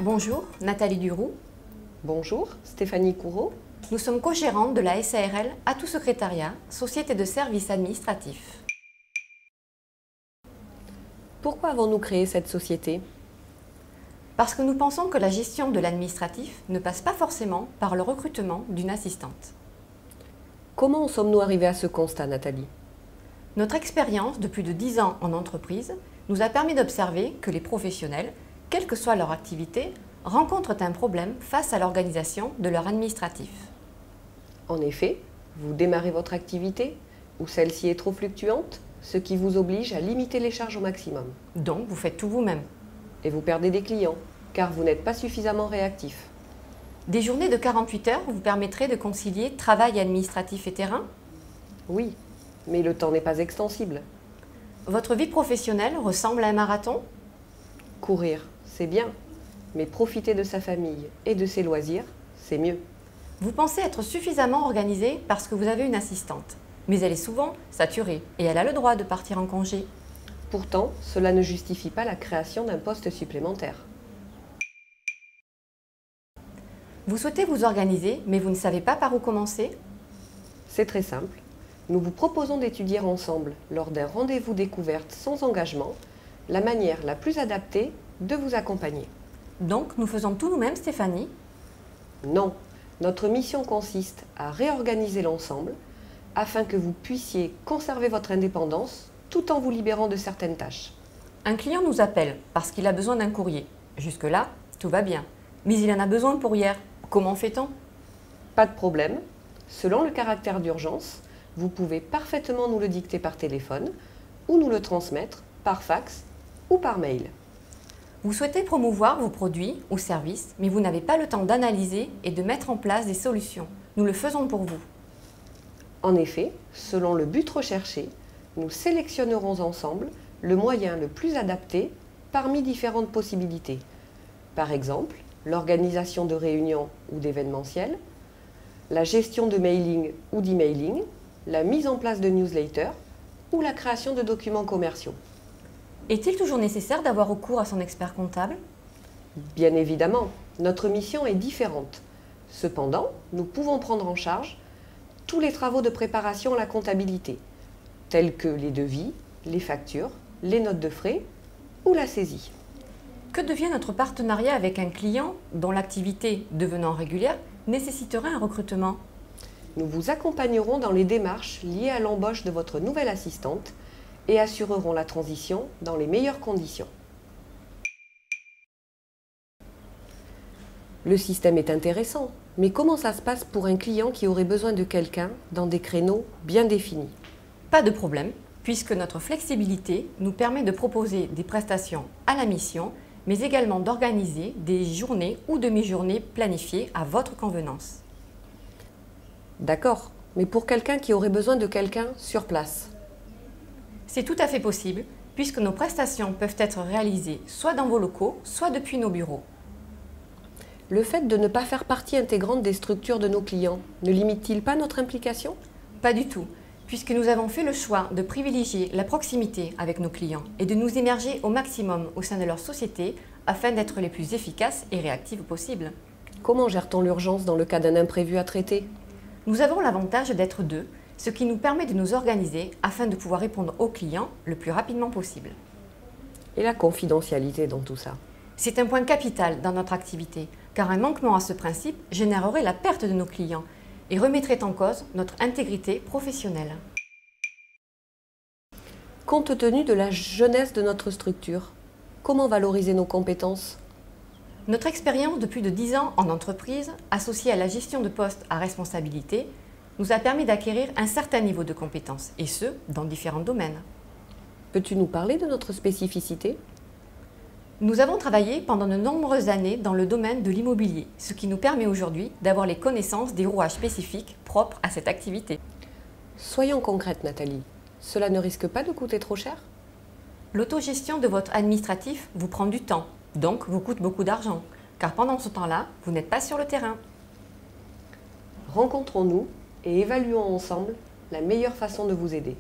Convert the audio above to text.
Bonjour, Nathalie Duroux. Bonjour, Stéphanie Couraud. Nous sommes co-gérantes de la SARL Atout Secrétariat, Société de services administratifs. Pourquoi avons-nous créé cette société? Parce que nous pensons que la gestion de l'administratif ne passe pas forcément par le recrutement d'une assistante. Comment en sommes-nous arrivés à ce constat, Nathalie? Notre expérience de plus de 10 ans en entreprise nous a permis d'observer que les professionnels, quelle que soit leur activité, rencontrent un problème face à l'organisation de leur administratif. En effet, vous démarrez votre activité ou celle-ci est trop fluctuante, ce qui vous oblige à limiter les charges au maximum. Donc, vous faites tout vous-même. Et vous perdez des clients, car vous n'êtes pas suffisamment réactif. Des journées de 48 heures vous permettraient de concilier travail administratif et terrain? Oui, mais le temps n'est pas extensible. Votre vie professionnelle ressemble à un marathon? Courir, c'est bien, mais profiter de sa famille et de ses loisirs, c'est mieux. Vous pensez être suffisamment organisé parce que vous avez une assistante, mais elle est souvent saturée et elle a le droit de partir en congé. Pourtant, cela ne justifie pas la création d'un poste supplémentaire. Vous souhaitez vous organiser, mais vous ne savez pas par où commencer? C'est très simple. Nous vous proposons d'étudier ensemble, lors d'un rendez-vous découverte sans engagement, la manière la plus adaptée de vous accompagner. Donc, nous faisons tout nous-mêmes, Stéphanie? Non, notre mission consiste à réorganiser l'ensemble afin que vous puissiez conserver votre indépendance tout en vous libérant de certaines tâches. Un client nous appelle parce qu'il a besoin d'un courrier. Jusque-là, tout va bien. Mais il en a besoin pour hier. Comment fait-on? Pas de problème. Selon le caractère d'urgence, vous pouvez parfaitement nous le dicter par téléphone ou nous le transmettre par fax ou par mail. Vous souhaitez promouvoir vos produits ou services, mais vous n'avez pas le temps d'analyser et de mettre en place des solutions. Nous le faisons pour vous. En effet, selon le but recherché, nous sélectionnerons ensemble le moyen le plus adapté parmi différentes possibilités. Par exemple, l'organisation de réunions ou d'événementiels, la gestion de mailing ou d'emailing, la mise en place de newsletters ou la création de documents commerciaux. Est-il toujours nécessaire d'avoir recours à son expert comptable? Bien évidemment, notre mission est différente. Cependant, nous pouvons prendre en charge tous les travaux de préparation à la comptabilité, tels que les devis, les factures, les notes de frais ou la saisie. Que devient notre partenariat avec un client dont l'activité, devenant régulière, nécessiterait un recrutement? Nous vous accompagnerons dans les démarches liées à l'embauche de votre nouvelle assistante et assurerons la transition dans les meilleures conditions. Le système est intéressant, mais comment ça se passe pour un client qui aurait besoin de quelqu'un dans des créneaux bien définis? Pas de problème, puisque notre flexibilité nous permet de proposer des prestations à la mission, mais également d'organiser des journées ou demi-journées planifiées à votre convenance. D'accord, mais pour quelqu'un qui aurait besoin de quelqu'un sur place? C'est tout à fait possible, puisque nos prestations peuvent être réalisées soit dans vos locaux, soit depuis nos bureaux. Le fait de ne pas faire partie intégrante des structures de nos clients ne limite-t-il pas notre implication? Pas du tout, puisque nous avons fait le choix de privilégier la proximité avec nos clients et de nous immerger au maximum au sein de leur société afin d'être les plus efficaces et réactives possibles. Comment gère-t-on l'urgence dans le cas d'un imprévu à traiter? Nous avons l'avantage d'être deux, ce qui nous permet de nous organiser afin de pouvoir répondre aux clients le plus rapidement possible. Et la confidentialité dans tout ça? C'est un point capital dans notre activité, car un manquement à ce principe générerait la perte de nos clients et remettrait en cause notre intégrité professionnelle. Compte tenu de la jeunesse de notre structure, comment valoriser nos compétences? Notre expérience de plus de 10 ans en entreprise, associée à la gestion de postes à responsabilité, nous a permis d'acquérir un certain niveau de compétences, et ce, dans différents domaines. Peux-tu nous parler de notre spécificité? Nous avons travaillé pendant de nombreuses années dans le domaine de l'immobilier, ce qui nous permet aujourd'hui d'avoir les connaissances des rouages spécifiques propres à cette activité. Soyons concrètes, Nathalie. Cela ne risque pas de coûter trop cher? L'autogestion de votre administratif vous prend du temps, donc vous coûte beaucoup d'argent, car pendant ce temps-là, vous n'êtes pas sur le terrain. Rencontrons-nous et évaluons ensemble la meilleure façon de vous aider.